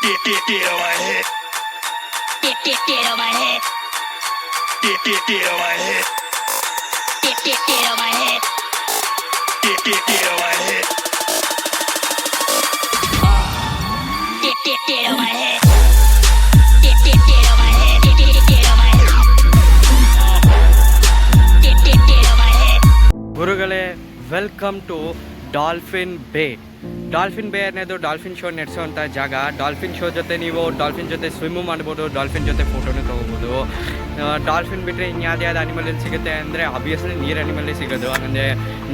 Get on my head. Get on my head. Get on my head. Get on my head. Get on my head. Get on my head. Get on my head. Get on my head. Get on my head. ಗುರುಗಳೇ, welcome to dolphin ಬೇ. Dolphin Bay ಅನ್ನೋದು dolphin show ನಡೆಸೋವಂಥ ಜಾಗ. Dolphin show ಜೊತೆ ನೀವು dolphin ಜೊತೆ swim ಮಾಡ್ಬೋದು, dolphin ಜೊತೆ ಫೋಟೋನು ತೊಗೋಬೋದು. ಡಾಲ್ಫಿನ್ ಬಿಟ್ಟರೆ ಇನ್ಯಾವ್ದು ಯಾವ್ದು ಅನಿಮಲ್ ಎಲ್ಲಿ ಸಿಗುತ್ತೆ ಅಂದರೆ ಅಬ್ವಿಯಸ್ಲಿ ನೀರು ಅನಿಮಲ್ಲೇ ಸಿಗೋದು. ಅಂದರೆ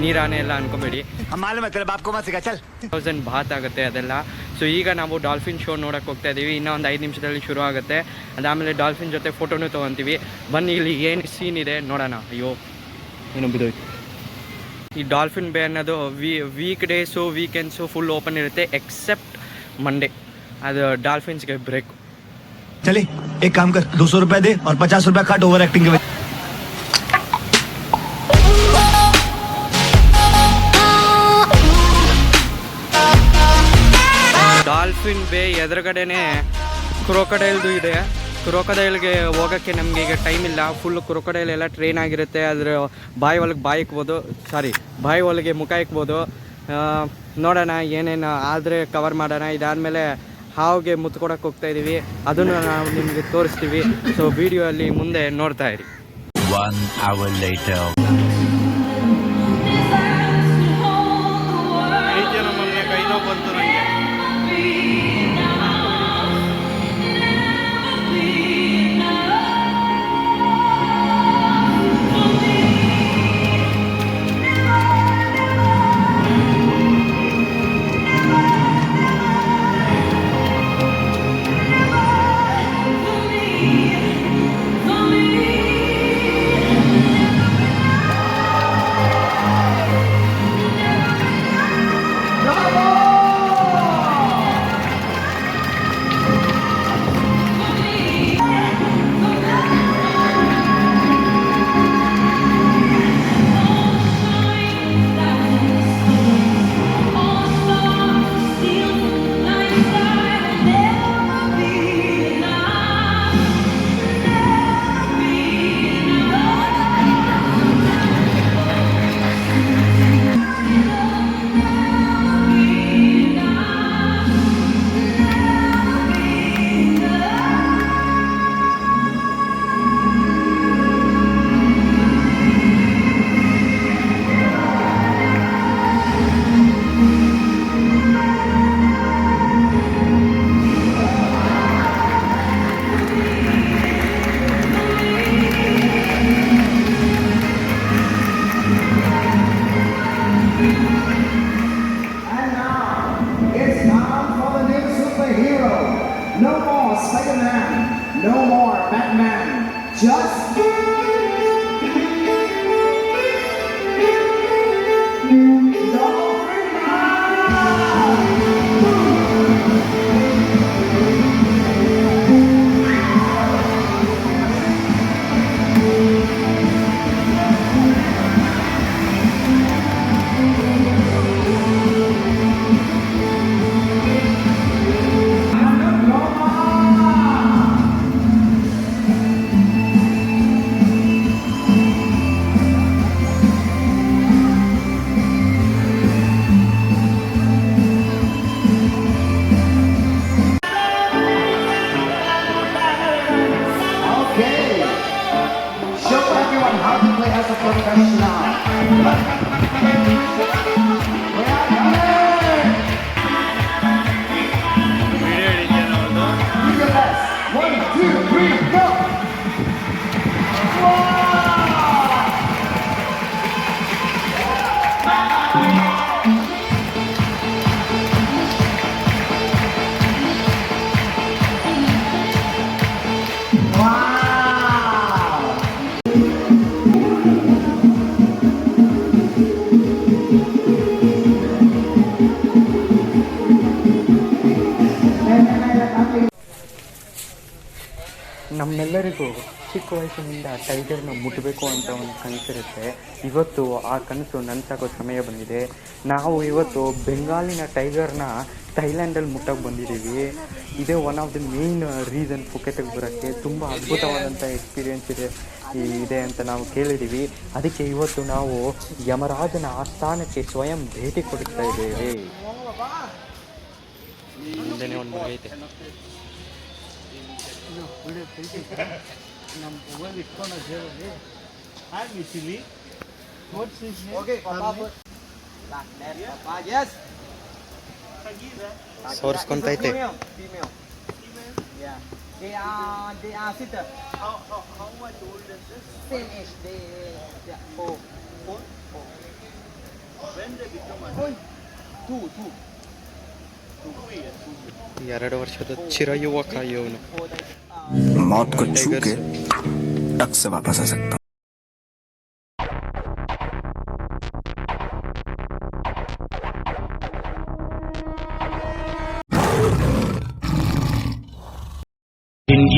ನೀರಾನೆ ಎಲ್ಲ ಅನ್ಕೋಬೇಡಿ, 1000 ಬಾತ್ ಆಗುತ್ತೆ ಅದೆಲ್ಲ. ಸೊ ಈಗ ನಾವು ಡಾಲ್ಫಿನ್ ಶೋ ನೋಡೋಕೆ ಹೋಗ್ತಾ ಇದ್ದೀವಿ. ಇನ್ನೂ ಒಂದು 5 ನಿಮಿಷದಲ್ಲಿ ಶುರು ಆಗುತ್ತೆ. ಅದಾದಮೇಲೆ ಡಾಲ್ಫಿನ್ ಜೊತೆ ಫೋಟೋನು ತೊಗೊತೀವಿ. ಬನ್ನಿ, ಇಲ್ಲಿ ಏನು ಸೀನ್ ಇದೆ ನೋಡೋಣ. ಅಯ್ಯೋ, ಏನು ಬಿದ್ದೋಯ್ತು. ಈ ಡಾಲ್ಫಿನ್ ಬೇ ಅನ್ನೋದು weekdays weekends full open ಇರುತ್ತೆ, ಎಕ್ಸೆಪ್ಟ್ ಮಂಡೇ. ಅದು ಡಾಲ್ಫಿನ್ಸ್ಗೆ ಬ್ರೇಕ್. चले एक काम कर, 200 रुपए दे और 50 रुपए काट ओवर एक्टिंग के वजह। ಡಾಲ್ಫಿನ್ ಬೇ ಎದುರುಗಡೆನೆ ಕ್ರೊಕೊಡೈಲ್ದು ಇದೆ. ಕ್ರೊಕೊಡೈಲ್ಗೆ ಹೋಗೋಕ್ಕೆ ನಮಗೆ ಈಗ ಟೈಮ್ ಇಲ್ಲ. ಫುಲ್ ಕ್ರೊಕೊಡೈಲ್ ಎಲ್ಲ ಟ್ರೈನ್ ಆಗಿರುತ್ತೆ. ಅದರ ಬಾಯಿ ಒಳಗೆ ಮುಖ ಇಕ್ಬೋದು. ನೋಡೋಣ ಏನೇನು ಆದರೆ ಕವರ್ ಮಾಡೋಣ. ಇದಾದಮೇಲೆ ಹಾವಿಗೆ ಮುತ್ತು ಕೊಡೋಕೆ ಹೋಗ್ತಾ ಇದ್ದೀವಿ, ಅದನ್ನು ನಾವು ನಿಮಗೆ ತೋರಿಸ್ತೀವಿ. ಸೊ ವಿಡಿಯೋ ಅಲ್ಲಿ ಮುಂದೆ ನೋಡ್ತಾ ಇರಿ. 1 hour later. ಬಂತು ನನಗೆ. No more Spider-Man, no more Batman, just how to play as a professional. Do your best. 1, 2, 3, go. ನಮ್ಮೆಲ್ಲರಿಗೂ ಚಿಕ್ಕ ವಯಸ್ಸಿನಿಂದ ಟೈಗರ್ನ ಮುಟ್ಟಬೇಕು ಅಂತ ಒಂದು ಕನಸಿರುತ್ತೆ. ಇವತ್ತು ಆ ಕನಸು ನನಸಾಗೋ ಸಮಯ ಬಂದಿದೆ. ನಾವು ಇವತ್ತು ಬೆಂಗಾಲಿನ ಟೈಗರ್ನ ಥೈಲ್ಯಾಂಡಲ್ಲಿ ಮುಟ್ಟಕ್ಕೆ ಬಂದಿದ್ದೀವಿ. ಇದೇ one of the main reason ಫುಕೆಟಿಗೆ ಬರೋಕ್ಕೆ. ತುಂಬ ಅದ್ಭುತವಾದಂಥ ಎಕ್ಸ್ಪೀರಿಯೆನ್ಸ್ ಇದೆ ಅಂತ ನಾವು ಕೇಳಿದ್ದೀವಿ. ಅದಕ್ಕೆ ಇವತ್ತು ನಾವು ಯಮರಾಜನ ಆಸ್ಥಾನಕ್ಕೆ ಸ್ವಯಂ ಭೇಟಿ ಕೊಡ್ತಾ ಇದ್ದೇವೆ. ಹಿಂದೆನೇ ಒಂದು ಮಗ ಐತೆ. ಸೋರಿಸ್ಕೊಂತೈತೆ. They are sister. How much old is this? Same age. They four. When they become adult? Two. 2 years. 2 ವರ್ಷದ ಚಿರಯುವಕ ಇವನು. मौत को छू के टक से वापस आ सकता.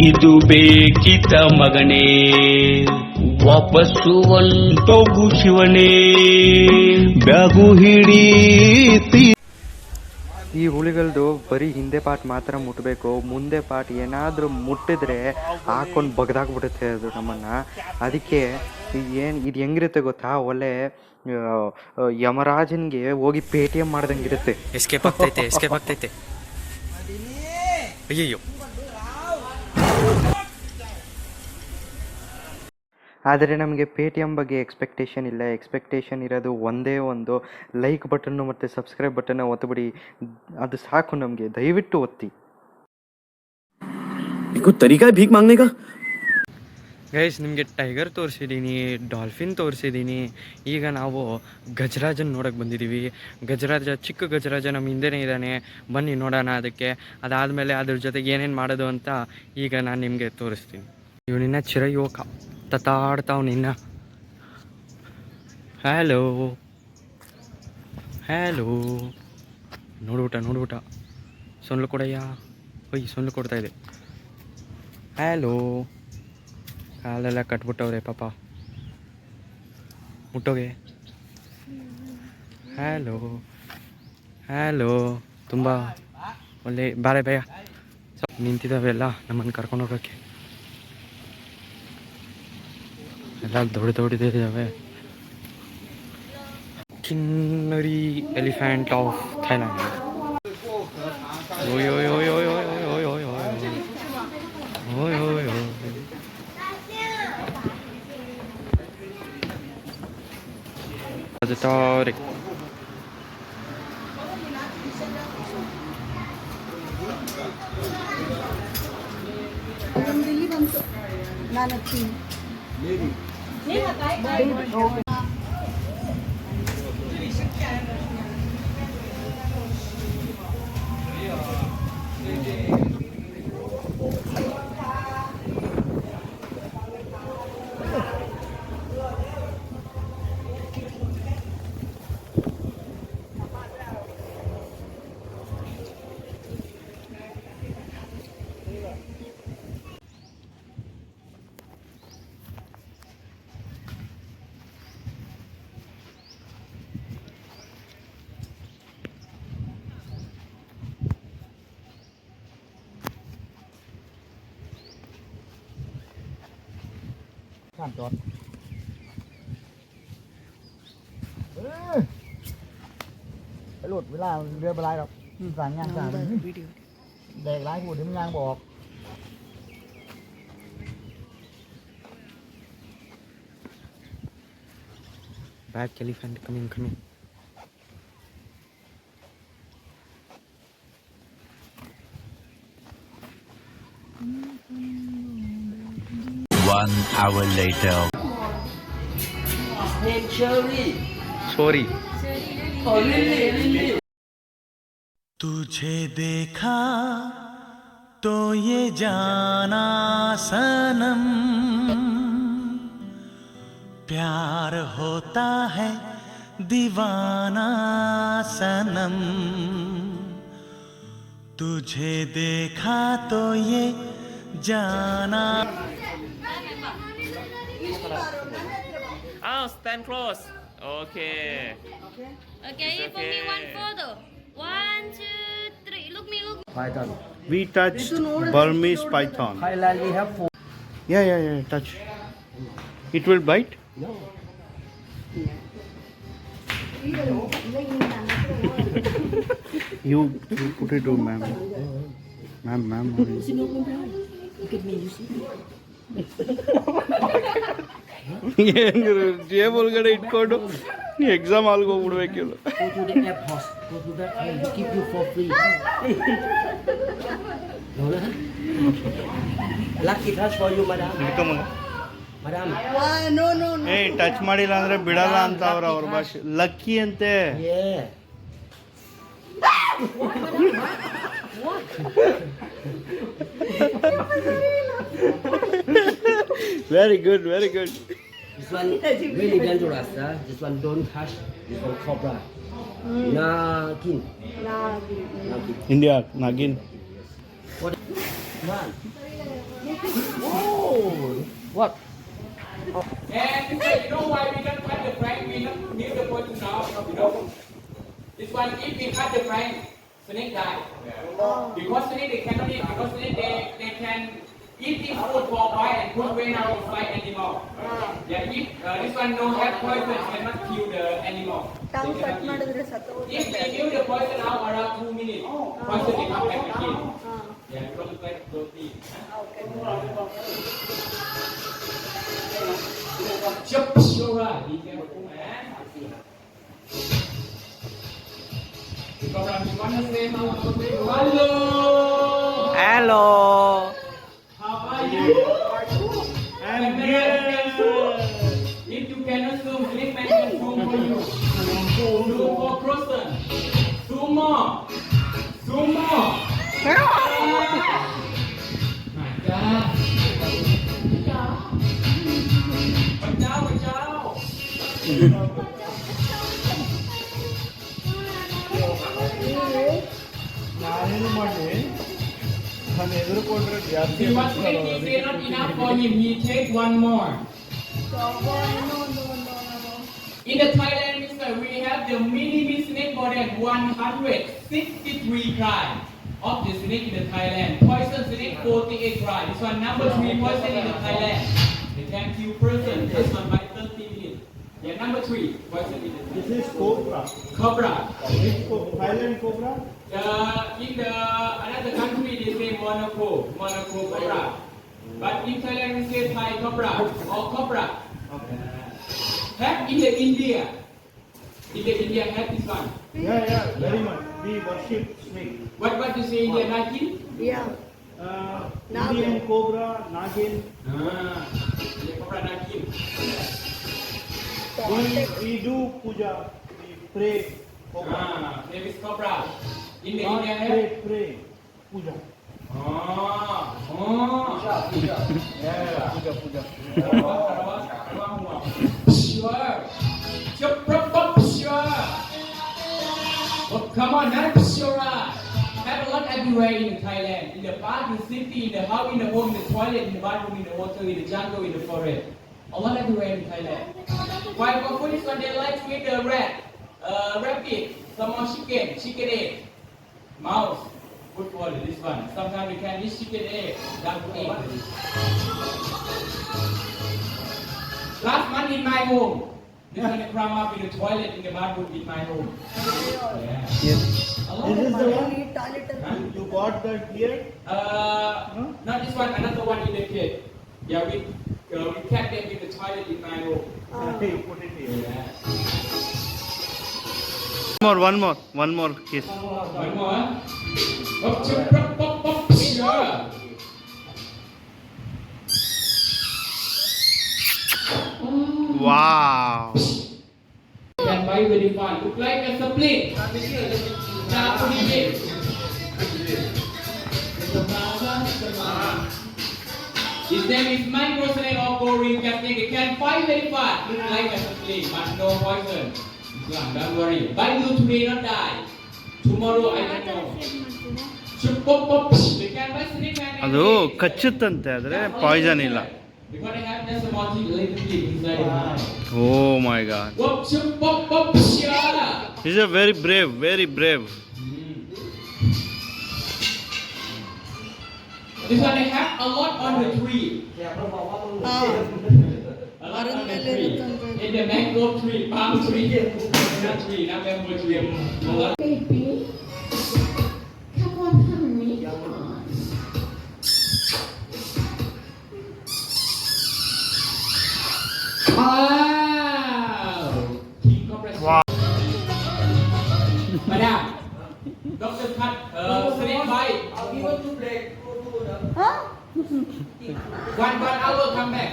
ಇದು ಬೇಕಿತ ಮಗನೇ ವಾಪಸ್ಸು ಒಂಟೋಗು ಶಿವನೇ ಬ್ಯಾಗು ಹಿಡೀತಿ. ಈ ಹುಲಿಗಳದು ಬರೀ ಹಿಂದೆ ಪಾರ್ಟ್ ಮಾತ್ರ ಮುಟ್ಟಬೇಕು. ಮುಂದೆ ಪಾರ್ಟ್ ಏನಾದರೂ ಮುಟ್ಟಿದ್ರೆ ಹಾಕೊಂಡು ಬಗ್ದಾಕ್ಬಿಡುತ್ತೆ ಅದು ನಮ್ಮನ್ನು. ಅದಕ್ಕೆ ಇದು ಹೆಂಗಿರುತ್ತೆ ಗೊತ್ತಾ, ಒಳ್ಳೆ ಯಮರಾಜನ್ಗೆ ಹೋಗಿ ಪೇಟಿಎಂ ಮಾಡ್ದಂಗಿರುತ್ತೆ. ಎಸ್ಕೇಪ್ ಆಗ್ತೈತೆ. ಅಯ್ಯಯ್ಯೋ. ಆದರೆ ನಮಗೆ ಪೇಟಿಎಂ ಬಗ್ಗೆ ಎಕ್ಸ್ಪೆಕ್ಟೇಷನ್ ಇಲ್ಲ. ಎಕ್ಸ್ಪೆಕ್ಟೇಷನ್ ಇರೋದು ಒಂದೇ ಒಂದು ಲೈಕ್ ಬಟನ್ನು ಮತ್ತು ಸಬ್ಸ್ಕ್ರೈಬ್ ಬಟನ್ನ ಒತ್ತಬಿಡಿ. ಅದು ಸಾಕು ನಮಗೆ. ದಯವಿಟ್ಟು ಒತ್ತಿ. ಗೈಸ್, ನಿಮಗೆ ಟೈಗರ್ ತೋರಿಸಿದ್ದೀನಿ, ಡಾಲ್ಫಿನ್ ತೋರಿಸಿದ್ದೀನಿ. ಈಗ ನಾವು ಗಜರಾಜನ ನೋಡೋಕ್ಕೆ ಬಂದಿದ್ದೀವಿ. ಚಿಕ್ಕ ಗಜರಾಜ ನಮ್ಮ ಹಿಂದೆನೇ ಇದ್ದಾನೆ. ಬನ್ನಿ ನೋಡೋಣ ಅದಕ್ಕೆ. ಅದಾದಮೇಲೆ ಅದ್ರ ಜೊತೆಗೆ ಏನೇನು ಮಾಡೋದು ಅಂತ ಈಗ ನಾನು ನಿಮಗೆ ತೋರಿಸ್ತೀನಿ. ಇವನಿನ್ನ ಚಿರಯುವಕ ತತಾಡ್ತಾವ್ ನಿನ್ನ. ಹ್ಯಾಲೋ ನೋಡ್ಬಿಟ್ಟ. ಸೊನ್ಲು ಕೊಡಯ್ಯ. ಸೊನ್ಲು ಕೊಡ್ತಾ ಇದೆ. ಹ್ಯಾಲೋ. ಕಾಲೆಲ್ಲ ಕಟ್ಬಿಟ್ಟವ್ರೆ ಪಾಪ. ಮುಟ್ಟೋಗೆ. ಹ್ಯಾಲೋ. ತುಂಬ ಒಳ್ಳೆ ಬಾರೆ ಭಯ ನಿಂತಿದ್ದಾವೆಲ್ಲ ನಮ್ಮನ್ನು ಕರ್ಕೊಂಡು ಹೋಗೋಕ್ಕೆ. ಎಲ್ಲ ದೊಡ್ಡದಿದ್ದಾವೆ. ಕಿನ್ನರಿ elephant of Thailand Black elephant coming. One hour later. Sorry. तुझे देखा तो ये जाना सनम प्यार होता है दीवाना सनम तुझे देखा तो ये जाना. Oh, stand close. Okay. Okay, for me one photo. 1, 2, 3. python. We touched Burmese python. Thailand we have 4. Yeah. Touch. It will bite. No. You put it to ma'am. Ma'am. ಜೇಬ್ ಒಳಗಡೆ ಇಟ್ಕೊಂಡು exam ಹಾಲ್ಗೆ ಹೋಗ್ಬಿಡ್ಬೇಕಿಲ್ಲ. Go to the airport. Go to that and they give you for free. No, no. Lucky touch for you, madam. Madam. ಏ touch ಮಾಡಿಲ್ಲ ಅಂದ್ರೆ ಬಿಡಲ್ಲ ಅಂತ ಅವ್ರ ಭಾಷೆ. Lucky ಅಂತೆ. Yeah. Very good. This one really dangerous. This one don't touch. This one cobra. Nagin. India Nagin. What? One. Oh. What? And you know why we don't cut the prank? We don't need the person now, you know. This one, if we cut the prank, snake die. Because snake they cannot eat. Because snake they can eat this food for a while and put away now to fight animal. Yeah, if this one no have poison, cannot kill the animal. If they kill the poison now around 2 minutes, poison will come back again. Yeah, because it's like protein. Chop Shora, be careful, man. Because I'm gonna say hello. Hello. How are you? I'm good. If you cannot zoom, click my zoom for you. Zoom for croissant. Zoom more. My God. Ciao. ನಾನೇನು ಮಾಡಿ ನಾನು ಎದುರುಕೊಂಡ್ರೆ ಜಾಸ್ತಿ He was taking not enough for him. He take one more. In the Thailand, mister, we have the mini snake more than 163 kinds of the snake in the Thailand. Poison snake 48 kinds. This one number 3 poison in the Thailand. They can kill person. This one by 30 minutes. Yeah, number 3 poison in the Thailand. This is cobra. Cobra. Thailand cobra. In the another country they say Monaco cobra. But in Thailand we say Thai cobra or cobra. Okay. Have in the India. In the India have this one. Yeah, very much. We worship snake. What you say India Nagin? Indian cobra, Nagin. Yeah, cobra Nagin. We do puja. We pray cobra. There is cobra. In the Not India have. pray. Puja. Puja. Sure. Oh, come on, not sure. Have a lot everywhere in Thailand. In the park, in the city, in the house, in the home, in the toilet, in the bathroom, in the water, in the jungle, in the forest. A lot everywhere in Thailand. Why for this one they like to eat the rat, rabbit, some more chicken egg, mouse. Good for this one. Sometimes we can eat chicken egg, duck egg. Last month in my home, this one cram up in the toilet in the bathroom in my home. Yeah. Yes. A lot This of is the money. one you bought that here. Not this one, another one in the kid. Yeah, we kept them in the toilet in my home. Hey, put it here. Yeah. One more kiss. One more. Sure. Wow. Can buy very fun. Look like a split. His name is micro snake or Korean cat snake. They can fight very fast. Look like a split, but no poison. Don't worry. Bite you today, not die. Tomorrow I don't know. They can buy snake and ಅದು ಕಚ್ಚುತ್ತಂತೆ ಆದರೆ Poisson ಇಲ್ಲ. Because they have just a little bit inside the mind. Oh my God. He's a very brave. This one they have a lot on the tree. A lot on the tree. In the mango tree, palm tree, coconut tree, not bamboo tree. A lot. Baby, come on, honey. Wow! King compress. Wow. Madam, Dr. Cut, sleep bite. I'll give her 2 break. Huh? 1 hour, come back.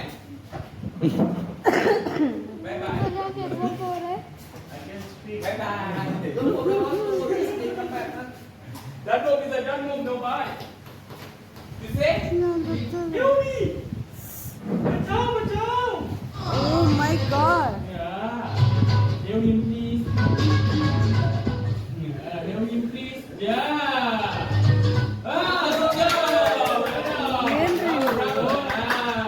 Bye bye. Bye bye. Don't move, Mr. Don't move, no bye. You say? Help me. Bachao. Oh my god. Yeah. Help him, please. Yeah. Help him, please. Yeah.